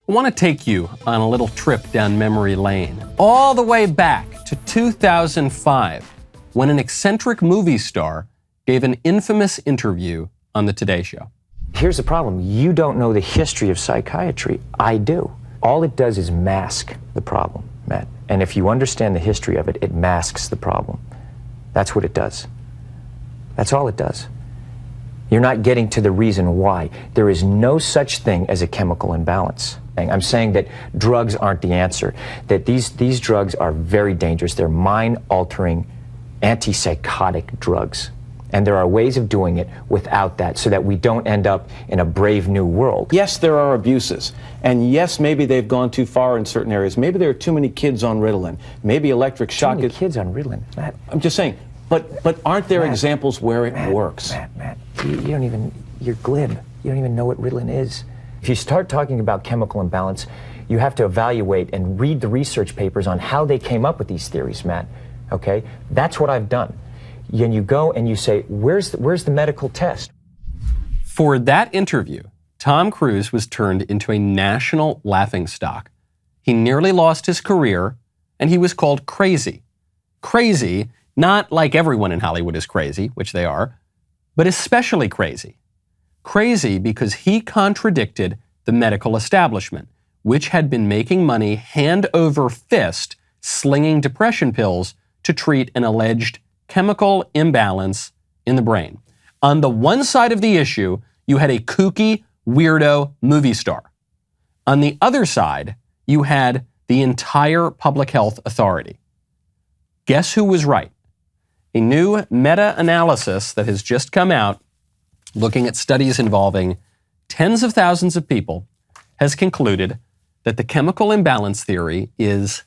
I want to take you on a little trip down memory lane, all the way back to 2005, when an eccentric movie star gave an infamous interview on the Today Show. Here's the problem. You don't know the history of psychiatry. I do. All it does is mask the problem, Matt. And if you understand the history of it, it masks the problem. That's what it does. That's all it does. You're not getting to the reason why. There is no such thing as a chemical imbalance. I'm saying that drugs aren't the answer, that these drugs are very dangerous. They're mind-altering, antipsychotic drugs. And there are ways of doing it without that so that we don't end up in a brave new world. Yes, there are abuses. And yes, maybe they've gone too far in certain areas. Maybe there are too many kids on Ritalin. Maybe electric shock. Too many kids on Ritalin, Matt. I'm just saying, but aren't there examples where it works? Matt, you're glib. You don't even know what Ritalin is. If you start talking about chemical imbalance, you have to evaluate and read the research papers on how they came up with these theories, Matt. Okay? That's what I've done. And you go and you say, where's the medical test? For that interview, Tom Cruise was turned into a national laughingstock. He nearly lost his career, and he was called crazy. Crazy, not like everyone in Hollywood is crazy, which they are, but especially crazy. Crazy because he contradicted the medical establishment, which had been making money hand over fist slinging depression pills to treat an alleged chemical imbalance in the brain. On the one side of the issue, you had a kooky, weirdo movie star. On the other side, you had the entire public health authority. Guess who was right? A new meta-analysis that has just come out, looking at studies involving tens of thousands of people, has concluded that the chemical imbalance theory is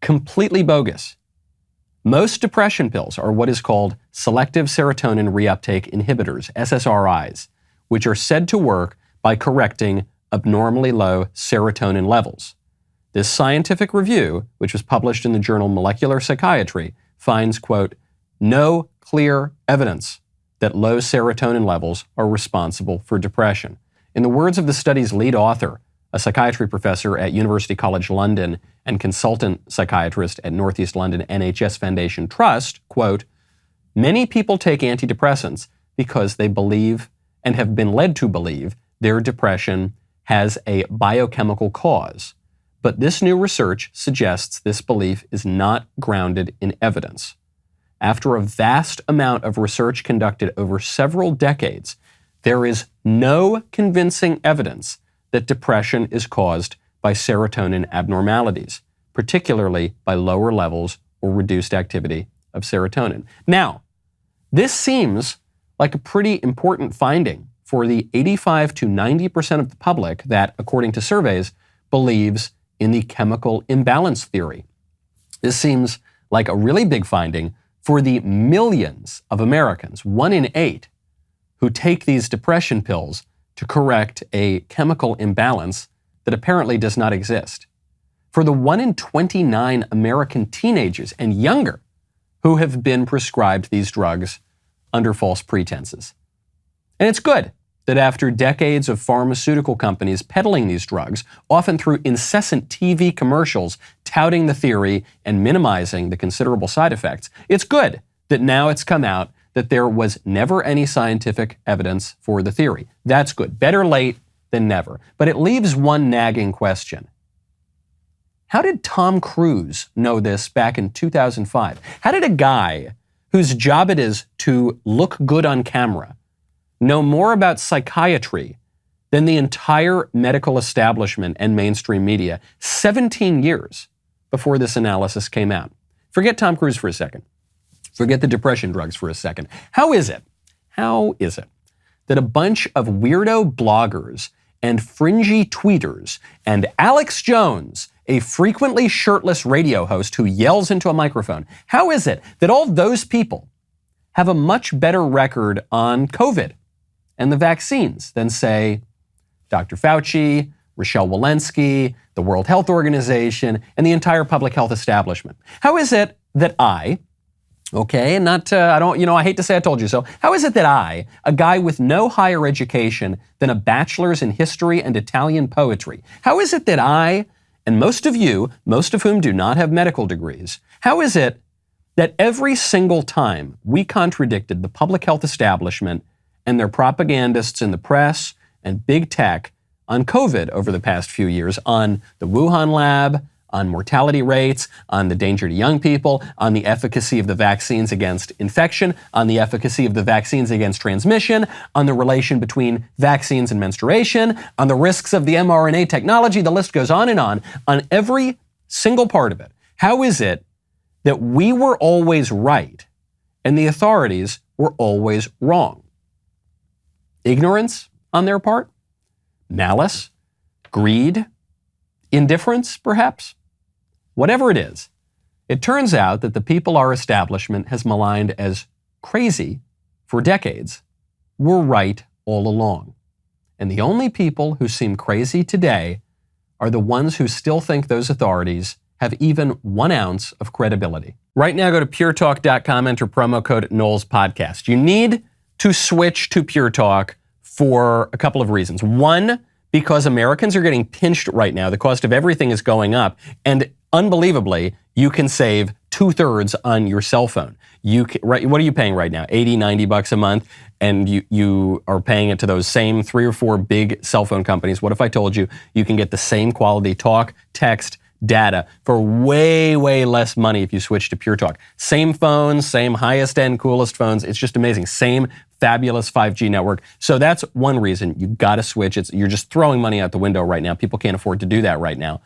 completely bogus. Most depression pills are what is called selective serotonin reuptake inhibitors, SSRIs, which are said to work by correcting abnormally low serotonin levels. This scientific review, which was published in the journal Molecular Psychiatry, finds, quote, no clear evidence that low serotonin levels are responsible for depression. In the words of the study's lead author, a psychiatry professor at University College London and consultant psychiatrist at Northeast London NHS Foundation Trust, quote, many people take antidepressants because they believe and have been led to believe their depression has a biochemical cause. But this new research suggests this belief is not grounded in evidence. After a vast amount of research conducted over several decades, there is no convincing evidence that depression is caused by serotonin abnormalities, particularly by lower levels or reduced activity of serotonin. Now, this seems like a pretty important finding for the 85 to 90% of the public that, according to surveys, believes in the chemical imbalance theory. This seems like a really big finding for the millions of Americans, 1 in 8, who take these depression pills to correct a chemical imbalance that apparently does not exist. For the 1 in 29 American teenagers and younger who have been prescribed these drugs under false pretenses. And it's good that after decades of pharmaceutical companies peddling these drugs, often through incessant TV commercials touting the theory and minimizing the considerable side effects, it's good that now it's come out that there was never any scientific evidence for the theory. That's good. Better late than never. But it leaves one nagging question. How did Tom Cruise know this back in 2005? How did a guy whose job it is to look good on camera know more about psychiatry than the entire medical establishment and mainstream media 17 years before this analysis came out? Forget Tom Cruise for a second. Forget the depression drugs for a second. How is it that a bunch of weirdo bloggers and fringy tweeters and Alex Jones, a frequently shirtless radio host who yells into a microphone, how is it that all those people have a much better record on COVID and the vaccines than, say, Dr. Fauci, Rochelle Walensky, the World Health Organization, and the entire public health establishment? How is it that I, Okay, and I hate to say I told you so. How is it that I, a guy with no higher education than a bachelor's in history and Italian poetry, how is it that I, and most of you, most of whom do not have medical degrees, how is it that every single time we contradicted the public health establishment and their propagandists in the press and big tech on COVID over the past few years, on the Wuhan lab, on mortality rates, on the danger to young people, on the efficacy of the vaccines against infection, on the efficacy of the vaccines against transmission, on the relation between vaccines and menstruation, on the risks of the mRNA technology, the list goes on every single part of it. How is it that we were always right and the authorities were always wrong? Ignorance on their part? Malice? Greed? Indifference, perhaps? Whatever it is, it turns out that the people our establishment has maligned as crazy for decades were right all along. And the only people who seem crazy today are the ones who still think those authorities have even 1 ounce of credibility. Right now, go to puretalk.com, enter promo code Knowles Podcast. You need to switch to Pure Talk for a couple of reasons. One, because Americans are getting pinched right now. The cost of everything is going up. And unbelievably, you can save 2/3 on your cell phone. What are you paying right now? $80, $90 a month, and you are paying it to those same 3 or 4 big cell phone companies. What if I told you you can get the same quality talk, text, data for way, way less money if you switch to Pure Talk? Same phones, same highest end, coolest phones. It's just amazing. Same fabulous 5G network. So that's one reason you got to switch. You're just throwing money out the window right now. People can't afford to do that right now.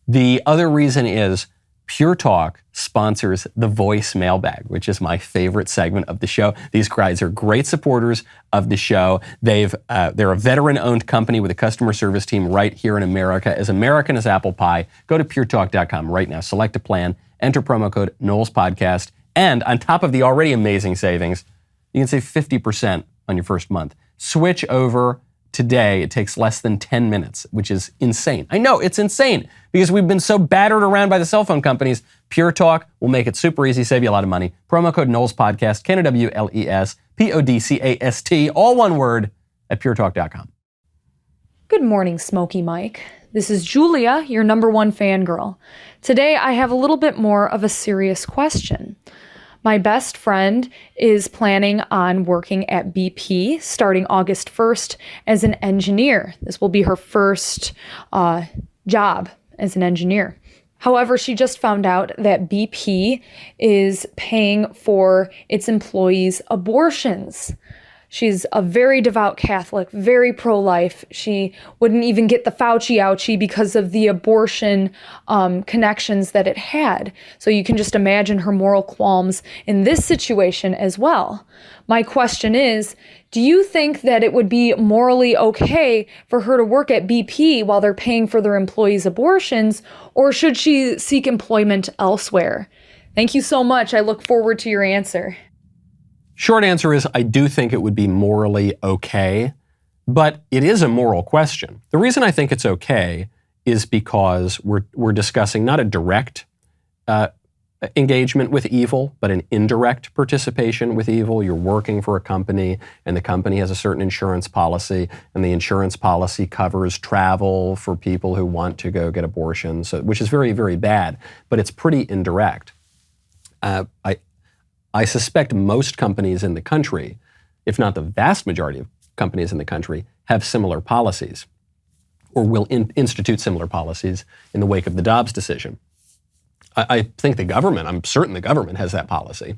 The other reason is Pure Talk sponsors the Voice Mailbag, which is my favorite segment of the show. These guys are great supporters of the show. They're a veteran-owned company with a customer service team right here in America, as American as apple pie. Go to puretalk.com right now, select a plan, enter promo code Knowles Podcast, and on top of the already amazing savings, you can save 50% on your first month. Switch over today. It takes less than 10 minutes, which is insane. I know, it's insane because we've been so battered around by the cell phone companies. Pure Talk will make it super easy, save you a lot of money. Promo code Knowles Podcast, Knowles Podcast, all one word, at puretalk.com. Good morning, Smokey Mike. This is Julia, your #1 fangirl. Today, I have a little bit more of a serious question. My best friend is planning on working at BP starting August 1st as an engineer. This will be her first job as an engineer. However, she just found out that BP is paying for its employees' abortions. She's a very devout Catholic, very pro-life. She wouldn't even get the Fauci ouchie because of the abortion connections that it had. So you can just imagine her moral qualms in this situation as well. My question is, do you think that it would be morally okay for her to work at BP while they're paying for their employees' abortions, or should she seek employment elsewhere? Thank you so much. I look forward to your answer. Short answer is I do think it would be morally okay, but it is a moral question. The reason I think it's okay is because we're discussing not a direct engagement with evil, but an indirect participation with evil. You're working for a company, and the company has a certain insurance policy, and the insurance policy covers travel for people who want to go get abortions, which is very, very bad, but it's pretty indirect. I suspect most companies in the country, if not the vast majority of companies in the country, have similar policies or will institute similar policies in the wake of the Dobbs decision. I think I'm certain the government has that policy.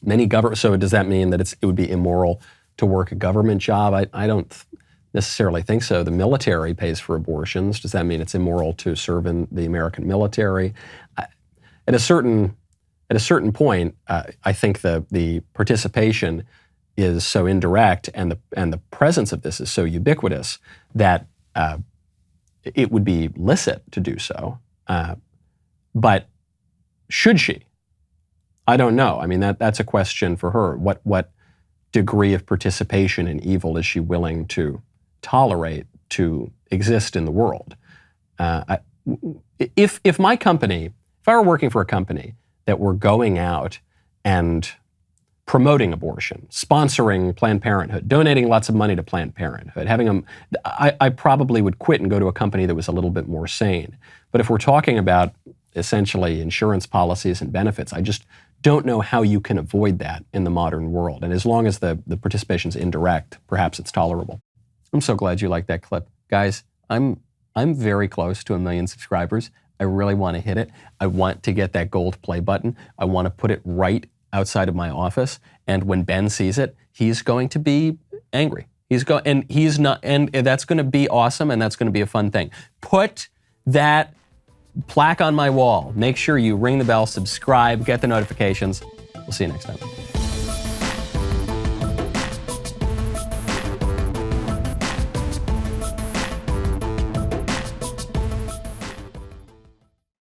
So does that mean that it would be immoral to work a government job? I don't necessarily think so. The military pays for abortions. Does that mean it's immoral to serve in the American military? At a certain point, I think the participation is so indirect and the presence of this is so ubiquitous that it would be licit to do so. But should she? I don't know. I mean, that's a question for her. What degree of participation in evil is she willing to tolerate to exist in the world? If I were working for a company that were going out and promoting abortion, sponsoring Planned Parenthood, donating lots of money to Planned Parenthood, having them, I probably would quit and go to a company that was a little bit more sane. But if we're talking about essentially insurance policies and benefits, I just don't know how you can avoid that in the modern world. And as long as the participation's indirect, perhaps it's tolerable. I'm so glad you liked that clip. Guys, I'm very close to 1 million subscribers. I really want to hit it. I want to get that gold play button. I want to put it right outside of my office. And when Ben sees it, he's going to be angry. He's not, and that's going to be awesome, and that's going to be a fun thing. Put that plaque on my wall. Make sure you ring the bell, subscribe, get the notifications. We'll see you next time.